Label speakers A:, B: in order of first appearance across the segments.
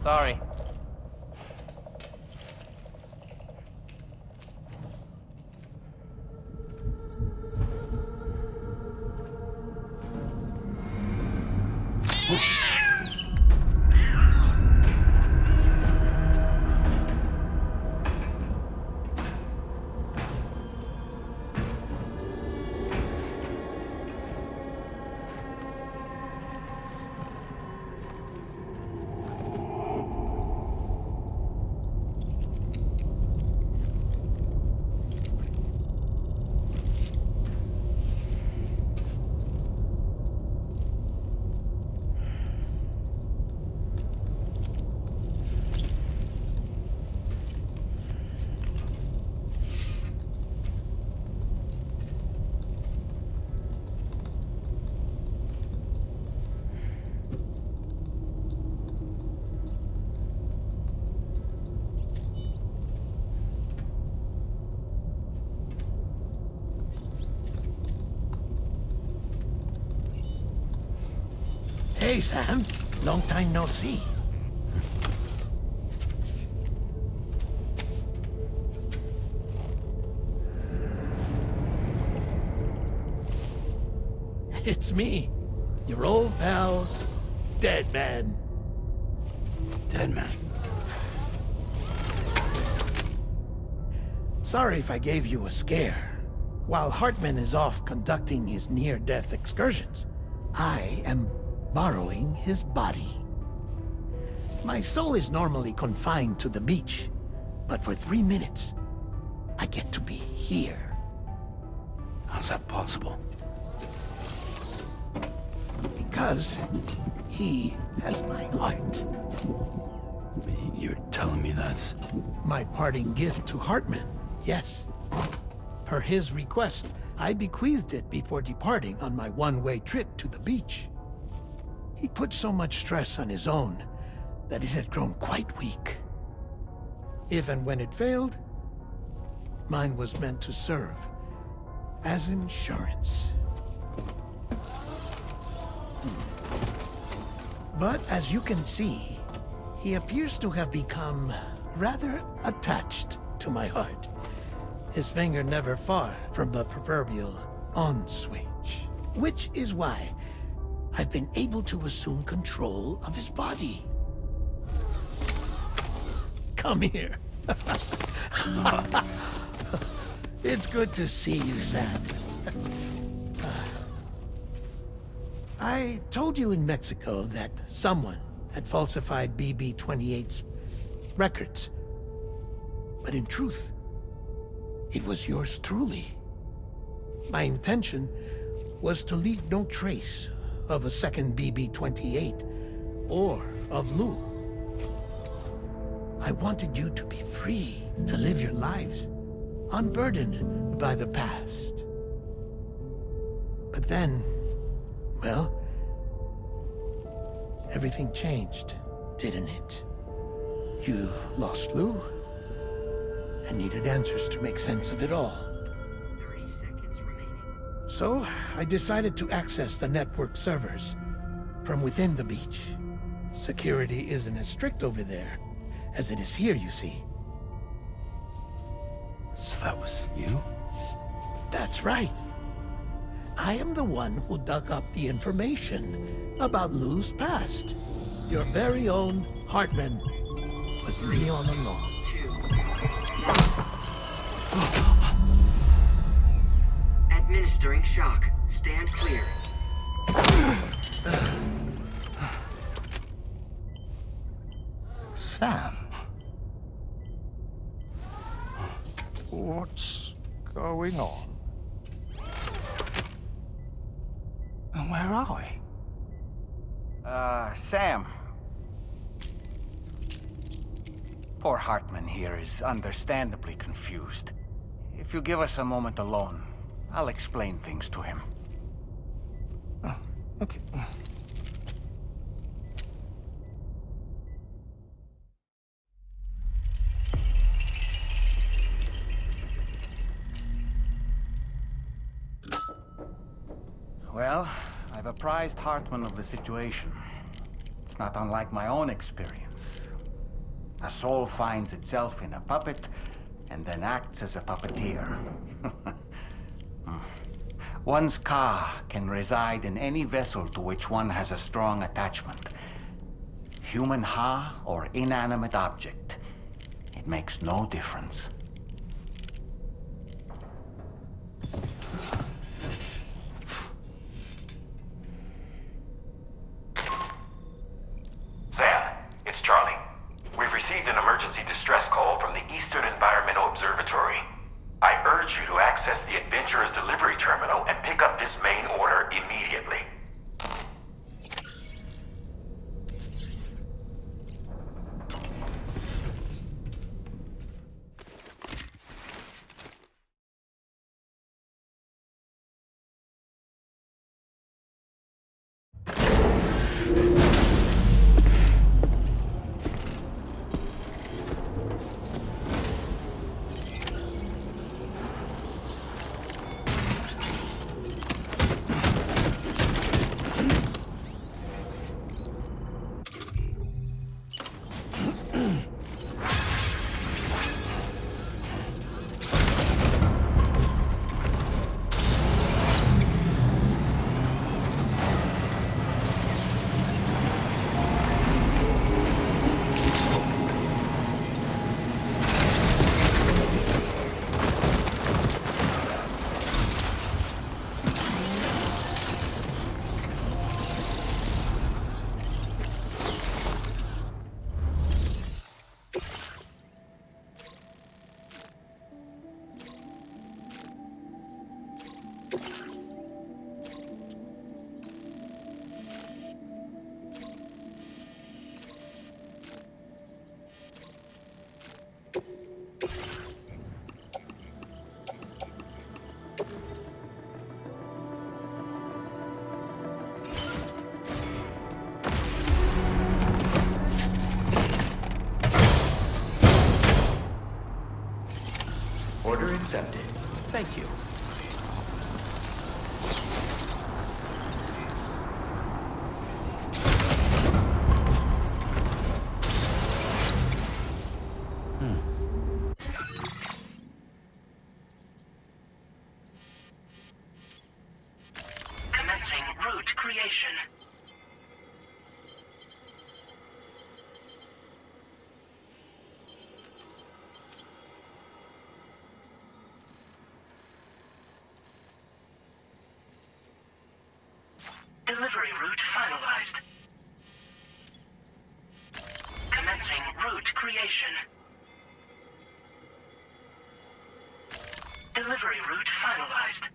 A: Sorry.
B: Hey, Sam. Long time no see. It's me, your old pal, Dead Man.
C: Dead Man.
B: Sorry if I gave you a scare. While Hartman is off conducting his near-death excursions, I am borrowing his body. My soul is normally confined to the beach, but for 3 minutes, I get to be here.
C: How's that possible?
B: Because he has my heart.
C: You're telling me that's...
B: My parting gift to Hartman, yes. Per his request, I bequeathed it before departing on my one-way trip to the beach. He put so much stress on his own that it had grown quite weak. If and when it failed, mine was meant to serve as insurance. But as you can see, he appears to have become rather attached to my heart. His finger never far from the proverbial on switch. Which is why I've been able to assume control of his body. Come here. It's good to see you, Sam. I told you in Mexico that someone had falsified BB-28's records. But in truth, it was yours truly. My intention was to leave no trace of a second BB-28 or of Lou. I wanted you to be free to live your lives, unburdened by the past. But then, well, everything changed, didn't it? You lost Lou, and needed answers to make sense of it all.
D: 30 seconds remaining.
B: So, I decided to access the network servers from within the beach. Security isn't as strict over there as it is here, you see.
C: So that was you?
B: That's right. I am the one who dug up the information about Lou's past. Your very own Hartman was me all along.
D: Administering shock. Stand clear.
E: Sam? What's going on? And where are we?
A: Sam. Poor Hartman here is understandably confused. If you give us a moment alone, I'll explain things to him.
E: Oh, okay.
A: Well, I've apprised Hartman of the situation. It's not unlike my own experience. A soul finds itself in a puppet, and then acts as a puppeteer. One's ka can reside in any vessel to which one has a strong attachment. Human ha or inanimate object. It makes no difference.
F: Sam, it's Charlie. We've received an emergency distress call from the Eastern Environmental Observatory. I urge you to access the Adventurer's delivery terminal and pick up this main order immediately.
G: Order accepted. Thank you.
D: Commencing route creation. Delivery route finalized. Commencing route creation. Delivery route finalized.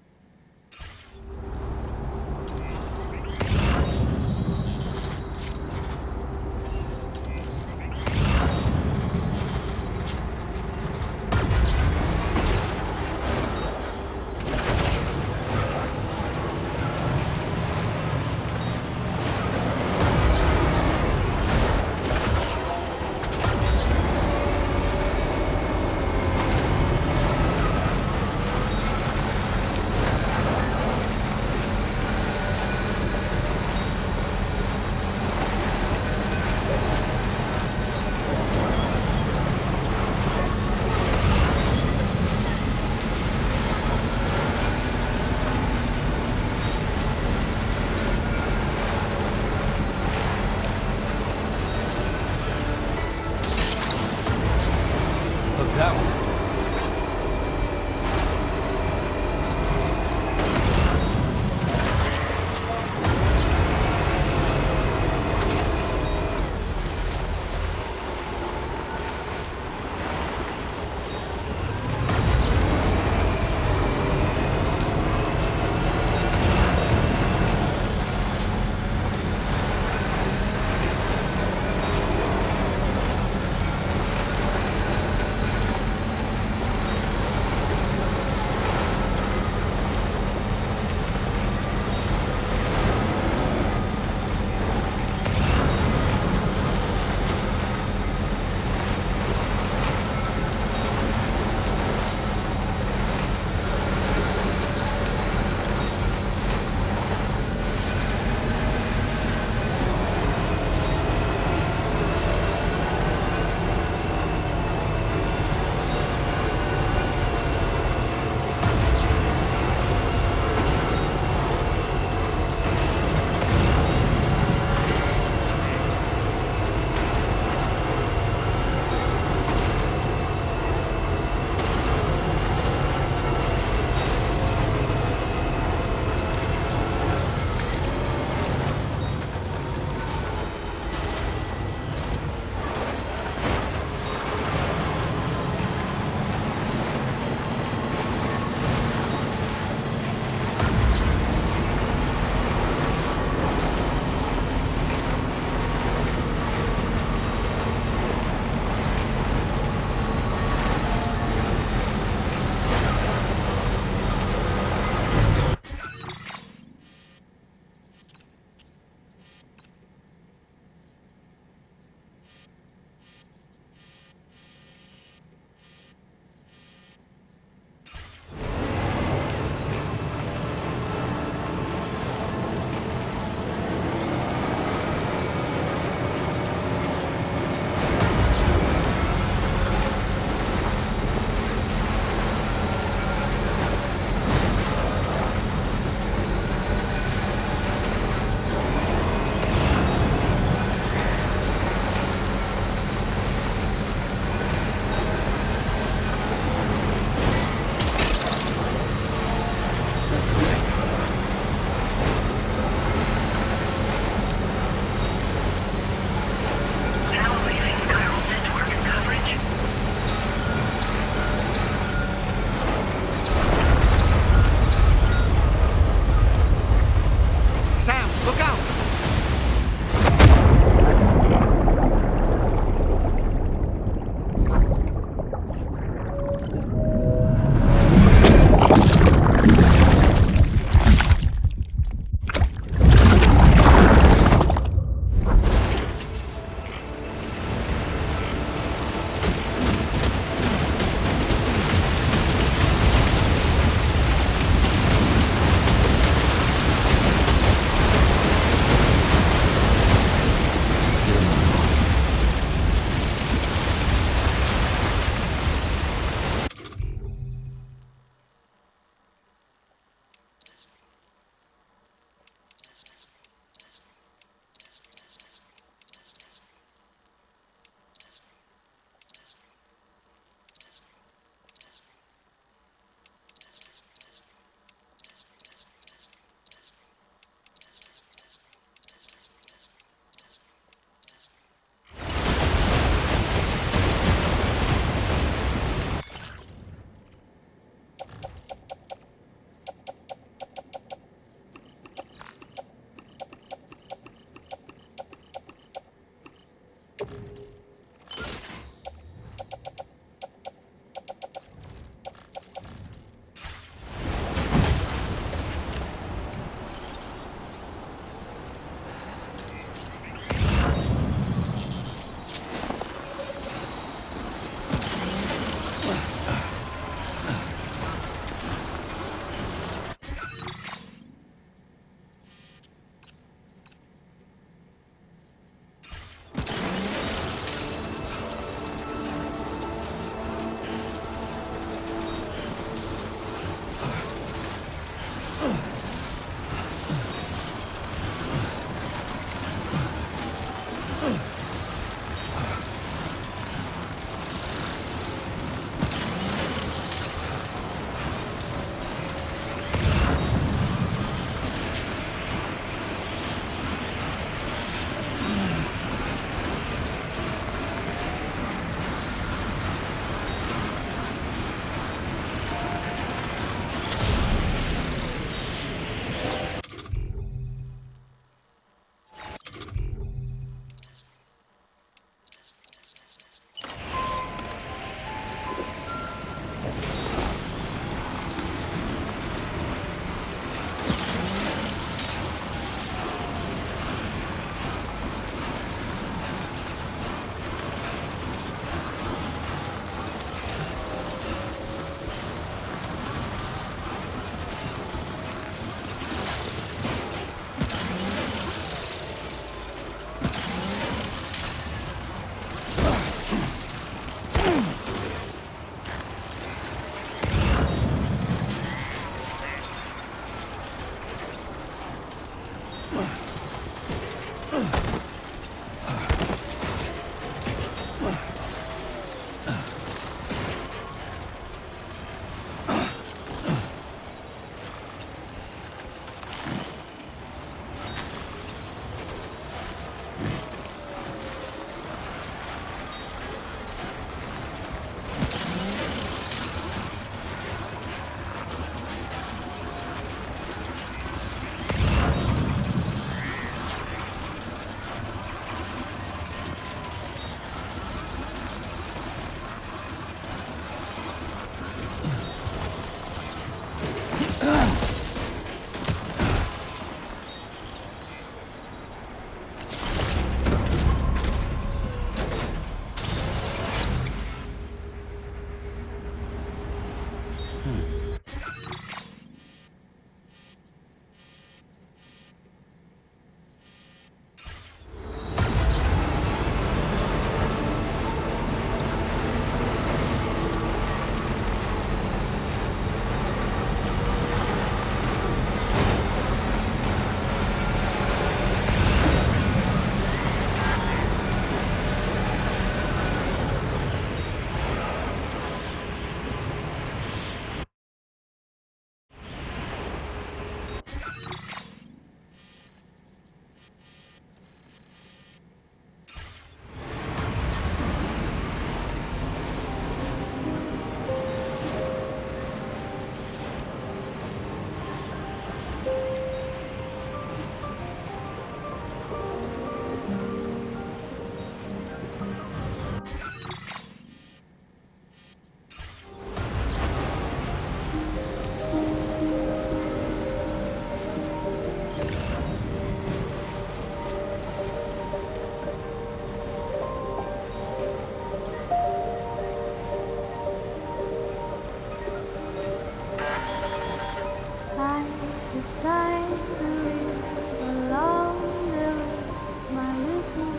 H: to live alone. There is my little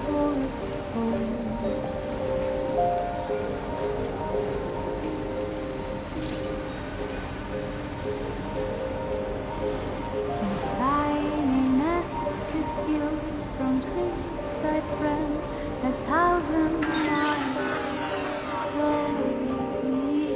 H: forest home. A tiny nest is built from trees I plant 1,000 miles from here.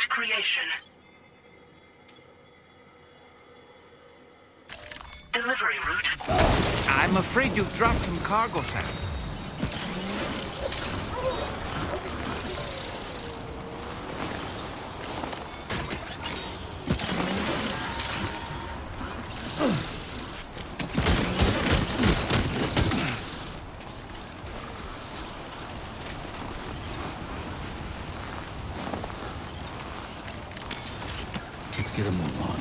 D: Route creation. Delivery route.
A: I'm afraid you've dropped some cargo, Sam.
C: Let's get a move on.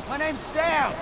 E: My name's Sam.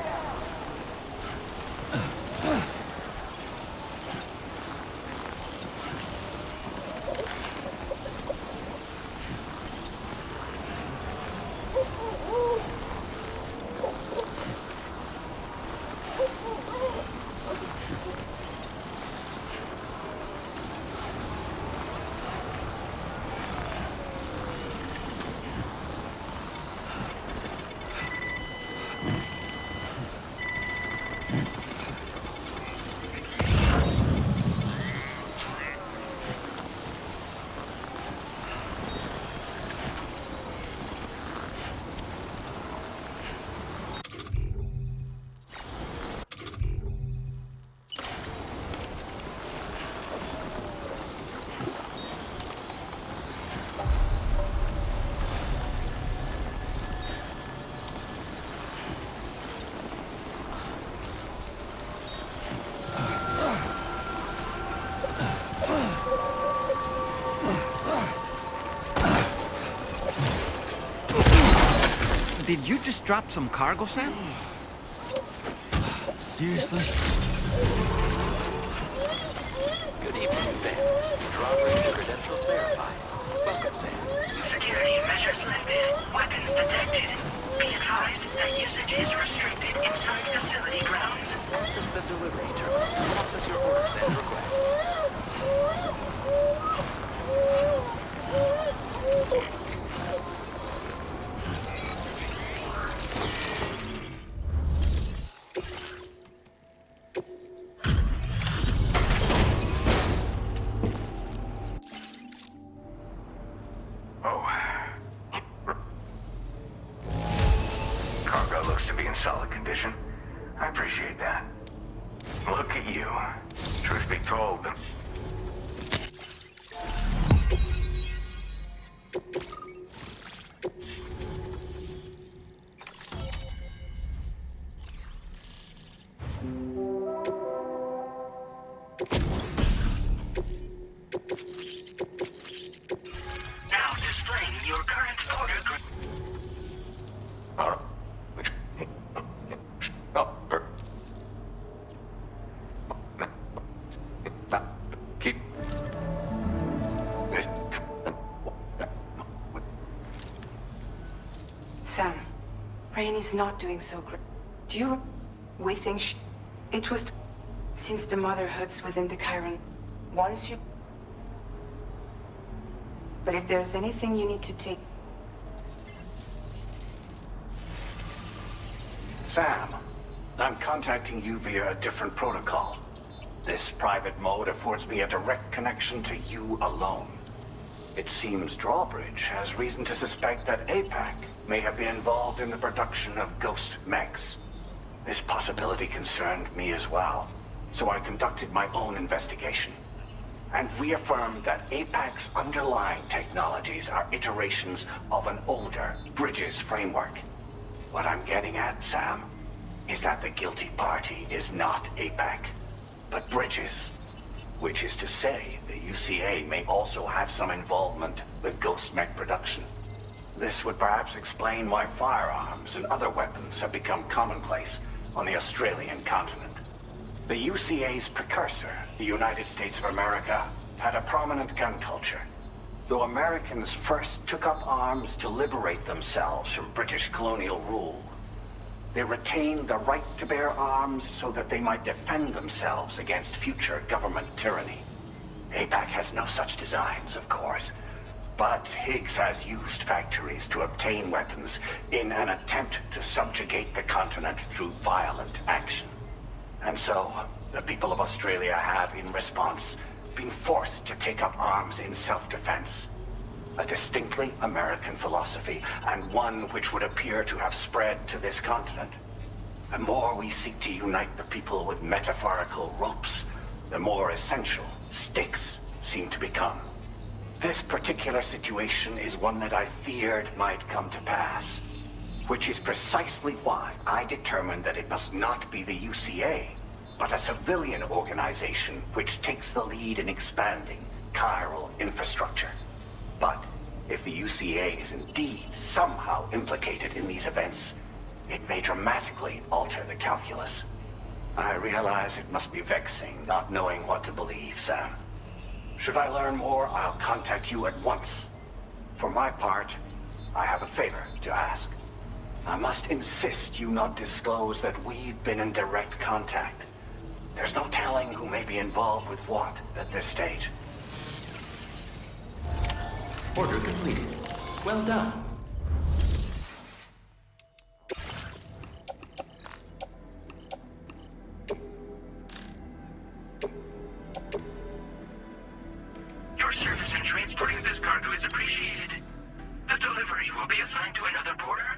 A: Did you just drop some cargo, Sam?
C: Seriously?
G: Good evening, Sam. Drawbridge credentials verified. Welcome, Sam.
D: Security measures lifted. Weapons detected. Be advised that usage is restricted inside facility grounds.
G: Access the delivery terminal to process your orders and requests.
F: Cargo looks to be in solid condition. I appreciate that. Look at you. Truth be told,
D: Now displaying your current order group.
F: keep this.
I: Sam, Rainey's not doing so great. Do you... We think it was... Since the motherhoods within the Chiron wants you... But if there's anything you need to take...
A: Sam, I'm contacting you via a different protocol. This private mode affords me a direct connection to you alone. It seems Drawbridge has reason to suspect that APAC may have been involved in the production of ghost mechs. This possibility concerned me as well, so I conducted my own investigation and reaffirmed that APAC's underlying technologies are iterations of an older Bridges framework. What I'm getting at, Sam, is that the guilty party is not APAC, but Bridges. Which is to say, the UCA may also have some involvement with ghost mech production. This would perhaps explain why firearms and other weapons have become commonplace on the Australian continent. The UCA's precursor, the United States of America, had a prominent gun culture. Though Americans first took up arms to liberate themselves from British colonial rule, they retained the right to bear arms so that they might defend themselves against future government tyranny. APAC has no such designs, of course, but Higgs has used factories to obtain weapons in an attempt to subjugate the continent through violent action. And so, the people of Australia have, in response, been forced to take up arms in self-defense. A distinctly American philosophy, and one which would appear to have spread to this continent. The more we seek to unite the people with metaphorical ropes, the more essential sticks seem to become. This particular situation is one that I feared might come to pass, which is precisely why I determined that it must not be the UCA, but a civilian organization which takes the lead in expanding chiral infrastructure. But if the UCA is indeed somehow implicated in these events, it may dramatically alter the calculus. I realize it must be vexing not knowing what to believe, Sam. Should I learn more, I'll contact you at once. For my part, I have a favor to ask. I must insist you not disclose that we've been in direct contact. There's no telling who may be involved with what at this stage.
G: Order completed. Well done.
D: Your service in transporting this cargo is appreciated. The delivery will be assigned to another porter.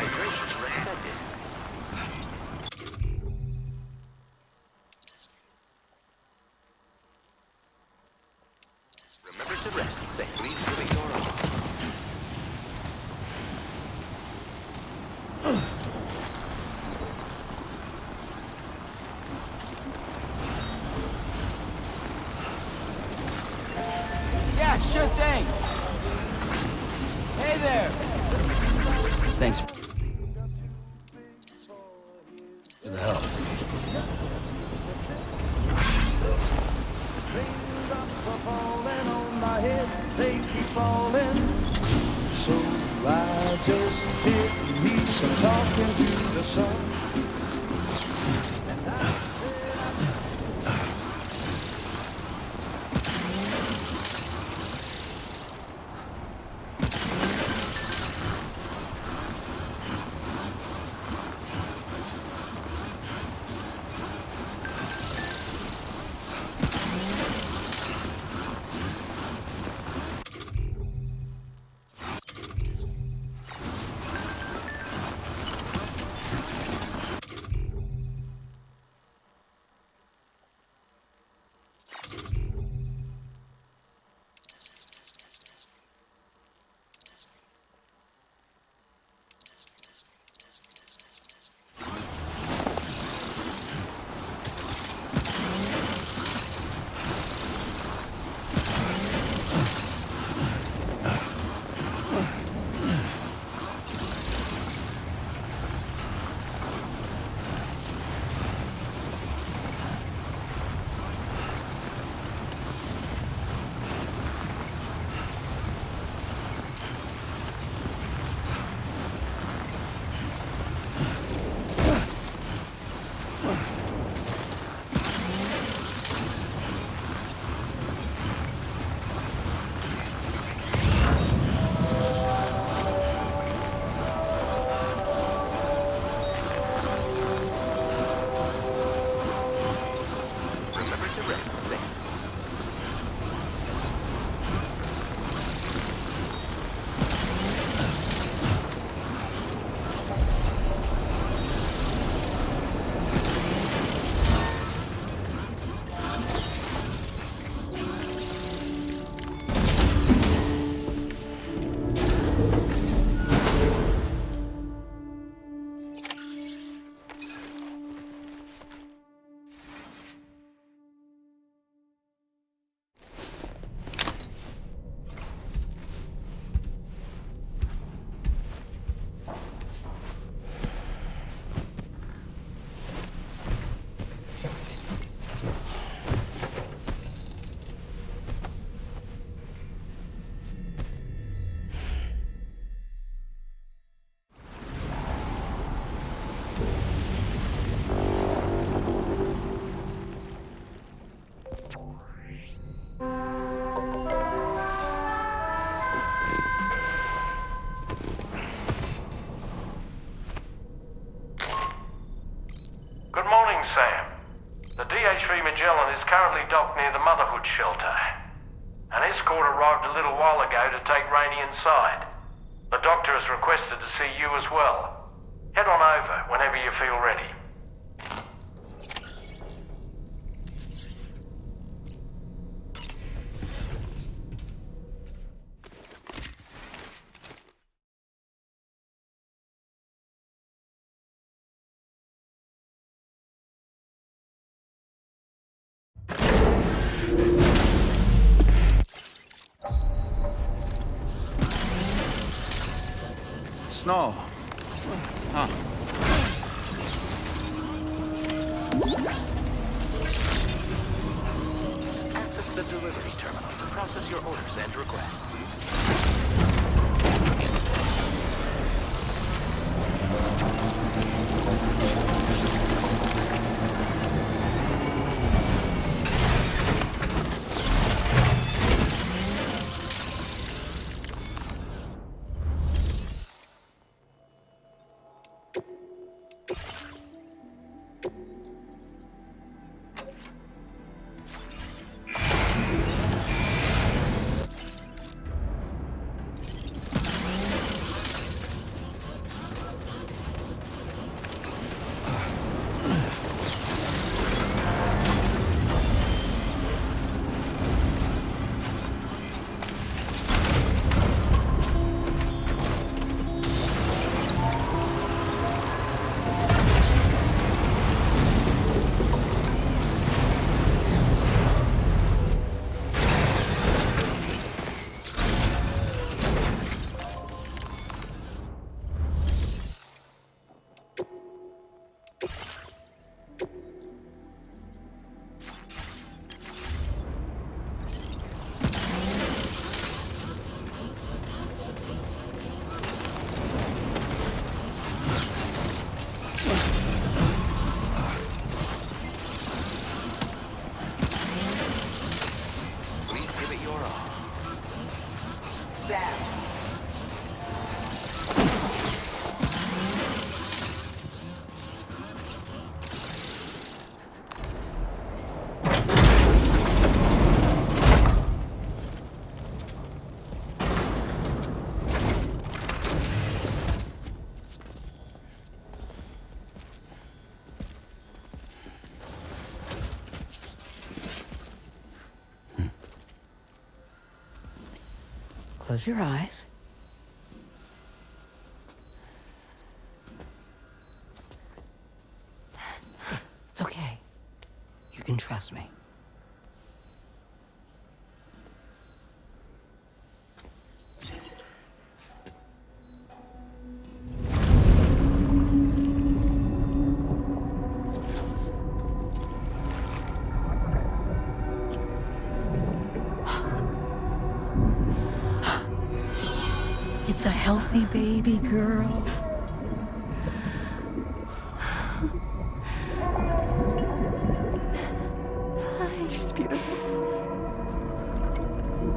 G: Vibrations are expected. Remember to rest safely during your off.
E: Yeah, sure thing. Hey there.
C: Thanks for the help.
J: They keep falling, so I just did me some talking to the sun.
F: Sam. The DH-3 Magellan is currently docked near the Motherhood shelter. An escort arrived a little while ago to take Rainey inside. The doctor has requested to see you as well. Head on over whenever you feel ready.
E: Snow. Huh.
G: Access the delivery terminal to process your orders and requests.
K: Close your eyes. It's okay. You can trust me. It's a healthy baby girl. She's beautiful.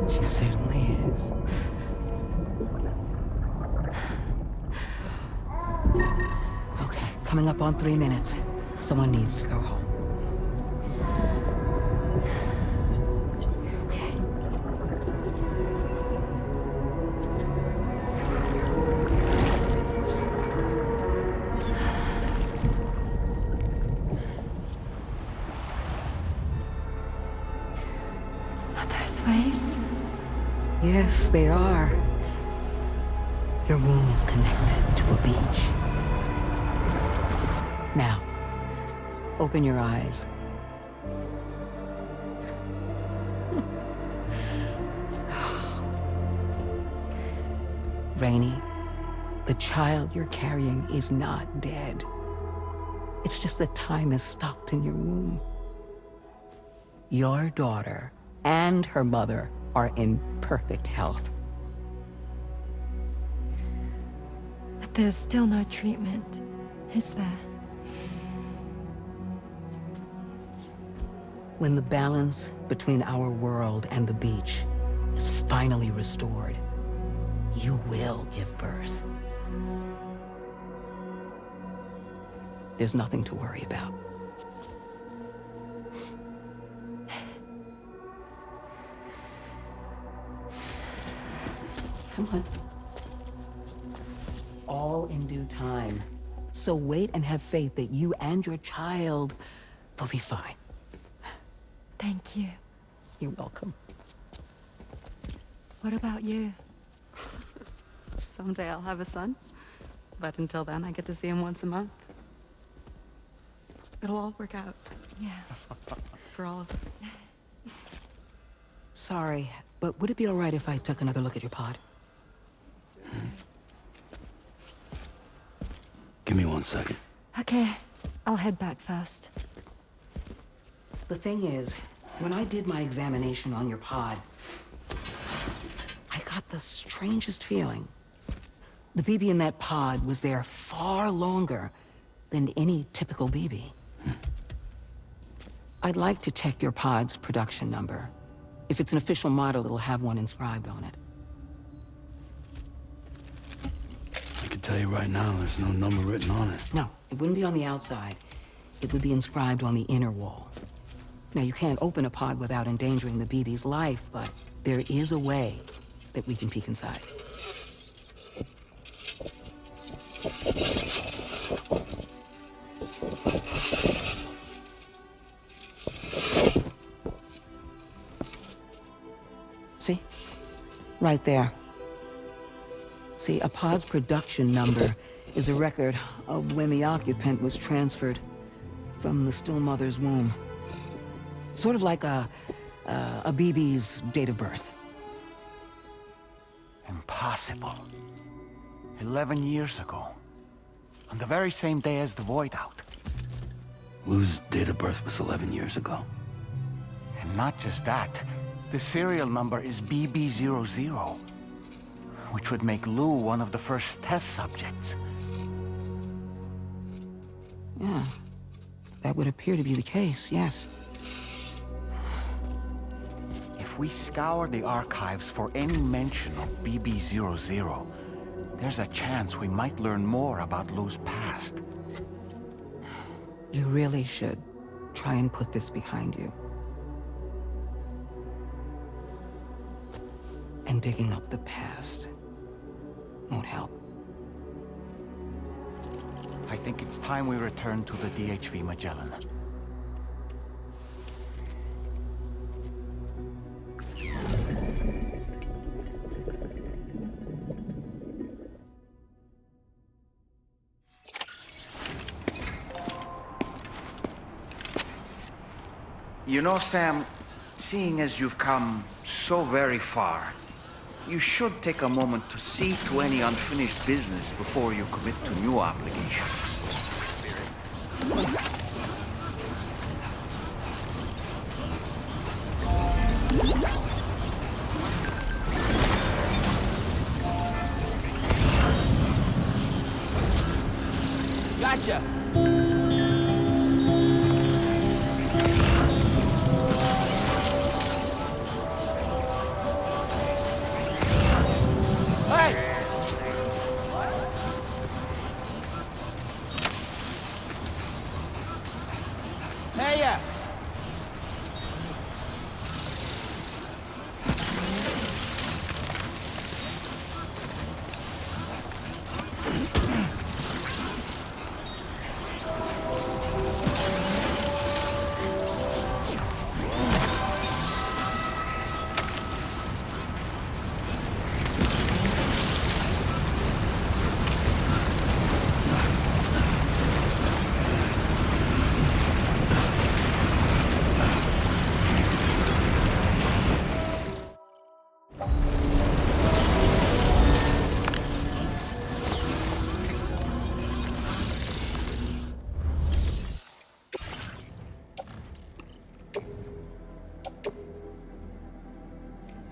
K: She certainly is. Okay, coming up on 3 minutes. Someone needs to go home.
H: Waves?
K: Yes, they are. Your womb is connected to a beach. Now, open your eyes. Rainy, the child you're carrying is not dead. It's just that time has stopped in your womb. Your daughter and her mother are in perfect health.
H: But there's still no treatment, is there?
K: When the balance between our world and the beach is finally restored, you will give birth. There's nothing to worry about. Come on. All in due time. So wait and have faith that you and your child will be fine.
H: Thank you.
K: You're welcome.
H: What about you?
L: Someday I'll have a son. But until then, I get to see him once a month. It'll all work out.
H: Yeah.
L: For all of us.
K: Sorry, but would it be all right if I took another look at your pod?
C: Give me 1 second.
H: Okay, I'll head back first.
K: The thing is, when I did my examination on your pod, I got the strangest feeling. The BB in that pod was there far longer than any typical BB. I'd like to check your pod's production number. If it's an official model, it'll have one inscribed on it.
C: I can tell you right now, there's no number written on it.
K: No, it wouldn't be on the outside. It would be inscribed on the inner wall. Now, you can't open a pod without endangering the BB's life, but there is a way that we can peek inside. See? Right there. See, a pod's production number is a record of when the occupant was transferred from the still mother's womb. Sort of like a BB's date of birth.
A: Impossible. 11 years ago. On the very same day as the Void Out.
C: Lou's date of birth was 11 years ago.
A: And not just that, the serial number is BB00, which would make Lou one of the first test subjects.
K: Yeah, that would appear to be the case, yes.
A: If we scour the archives for any mention of BB00, there's a chance we might learn more about Lou's past.
K: You really should try and put this behind you. And digging up the past won't help.
A: I think it's time we return to the DHV Magellan. You know, Sam, seeing as you've come so very far, you should take a moment to see to any unfinished business before you commit to new obligations.
E: Gotcha!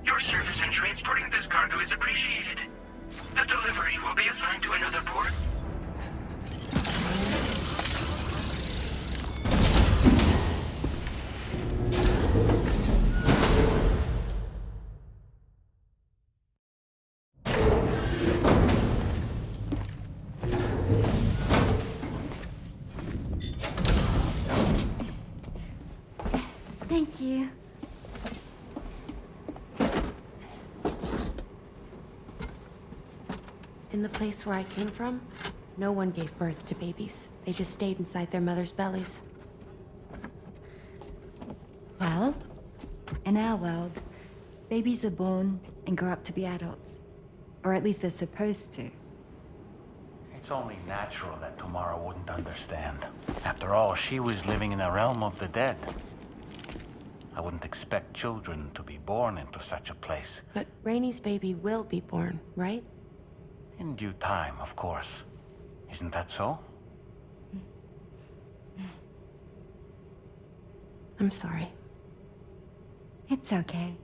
D: Your service in transporting this cargo is appreciated. The delivery will be assigned to another port.
H: Thank you.
M: In the place where I came from, no one gave birth to babies. They just stayed inside their mother's bellies.
H: Well, in our world, babies are born and grow up to be adults. Or at least they're supposed to.
A: It's only natural that Tamara wouldn't understand. After all, she was living in a realm of the dead. I wouldn't expect children to be born into such a place.
M: But Rainey's baby will be born, right?
A: In due time, of course. Isn't that so?
M: I'm sorry.
H: It's okay.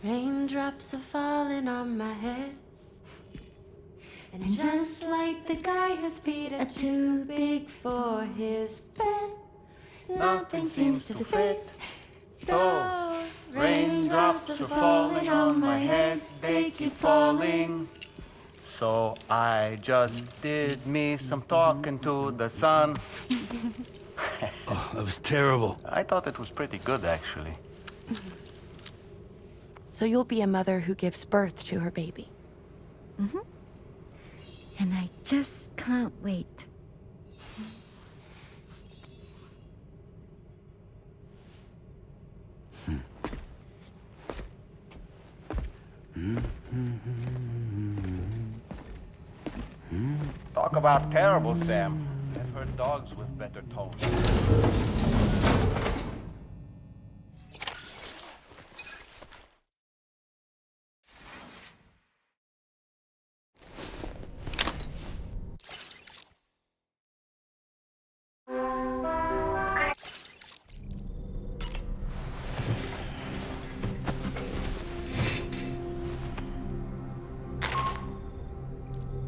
M: Raindrops are falling on my head. And
H: just
M: like the guy whose feet are too big for his bed, nothing seems to fit.
A: Those raindrops are falling on my head, they keep falling. So I just did me some talking to the sun.
C: Oh, that was terrible.
A: I thought it was pretty good, actually.
M: So you'll be a mother who gives birth to her baby.
H: Mm-hmm. And I just can't wait.
A: Talk about terrible, Sam. I've heard dogs with better tones.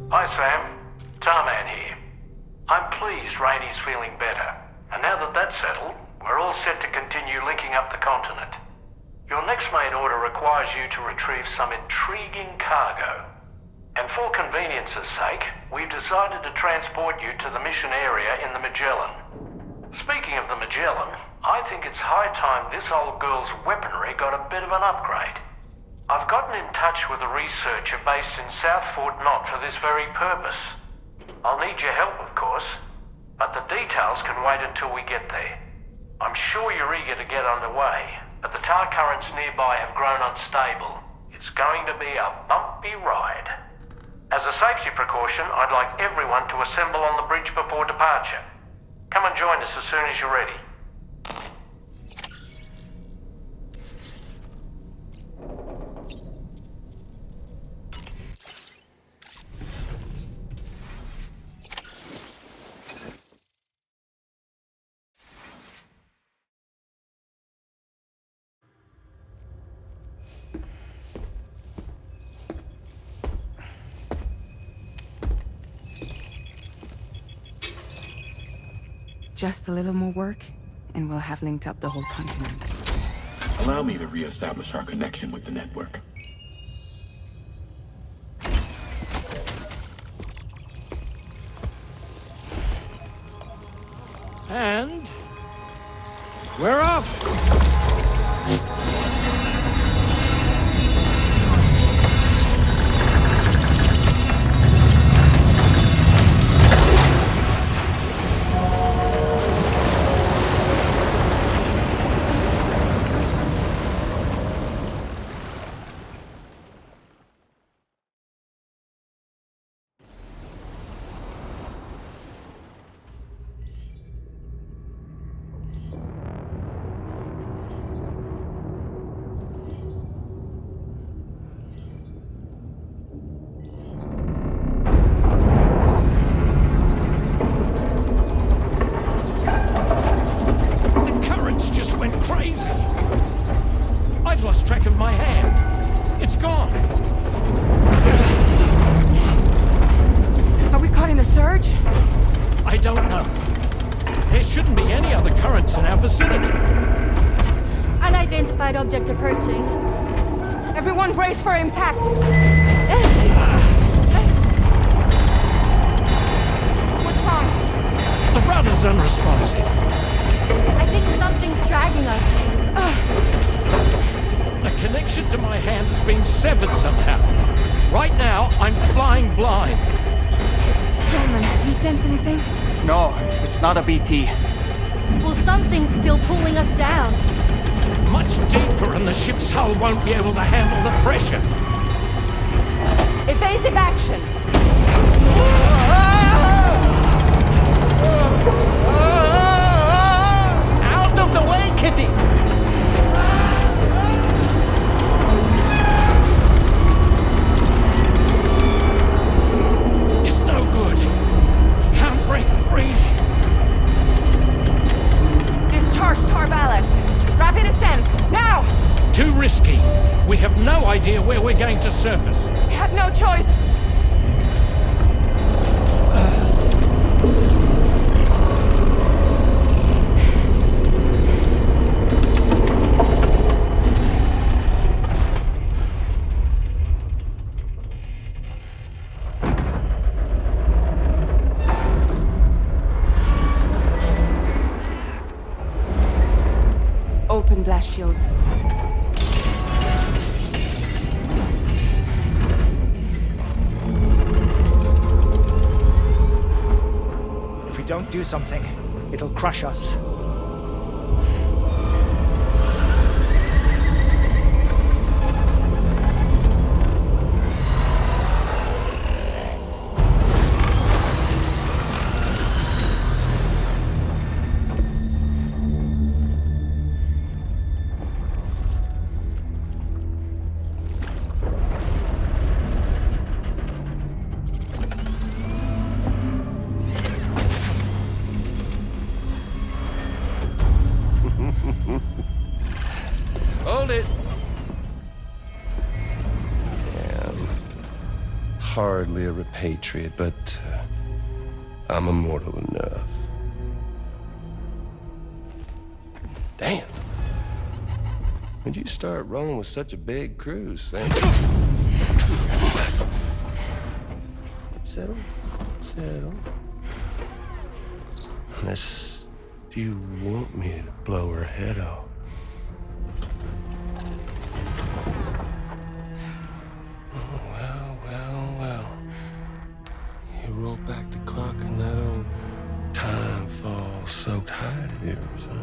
F: Hi, Sam. Tarman here. I'm pleased Rainey's feeling better. And now that that's settled, we're all set to continue linking up the continent. Your next main order requires you to retrieve some intriguing cargo. And for convenience's sake, we've decided to transport you to the mission area in the Magellan. Speaking of the Magellan, I think it's high time this old girl's weaponry got a bit of an upgrade. I've gotten in touch with a researcher based in South Fort Knott for this very purpose. I'll need your help, of course, but the details can wait until we get there. I'm sure you're eager to get underway, but the tar currents nearby have grown unstable. It's going to be a bumpy ride. As a safety precaution, I'd like everyone to assemble on the bridge before departure. Come and join us as soon as you're ready.
L: Just a little more work, and we'll have linked up the whole continent.
N: Allow me to re-establish our connection with the network.
J: And we're off!
H: Object approaching.
L: Everyone brace for impact! What's wrong?
J: The rudder's unresponsive.
H: I think something's dragging us.
J: The connection to my hand has been severed somehow. Right now, I'm flying blind.
L: Gilman, do you sense anything?
E: No, it's not a BT.
H: Well, something's still pulling us down.
J: Much deeper, and the ship's hull won't be able to handle the pressure.
L: Evasive action!
E: Out of the way, Kitty!
J: It's no good. Can't break free.
L: Discharge tar ballast. Rapid ascent, now!
J: Too risky. We have no idea where we're going to surface.
L: We have no choice. Open blast shields.
O: If we don't do something, it'll crush us.
P: Hold it! I'm hardly a repatriate, but I'm immortal enough. Damn. When'd you start rolling with such a big crew, Sam? Settle. Unless you want me to blow her head off. Well. You roll back the clock and that old time fall soaked hide of yours, huh?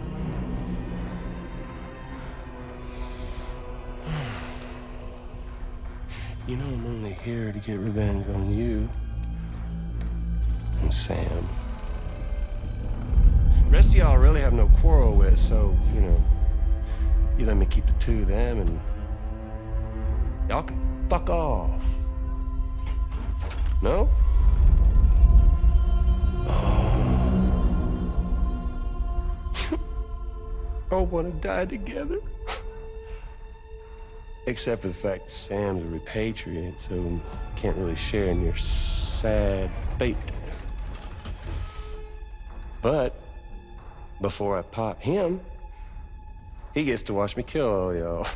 P: You know I'm only here to get revenge on you and Sam. The rest of y'all really have no quarrel with, so, you know, you let me keep the two of them and y'all can fuck off. No? All want to die together. Except for the fact that Sam's a repatriate, so can't really share in your sad fate. But before I pop him, he gets to watch me kill all y'all.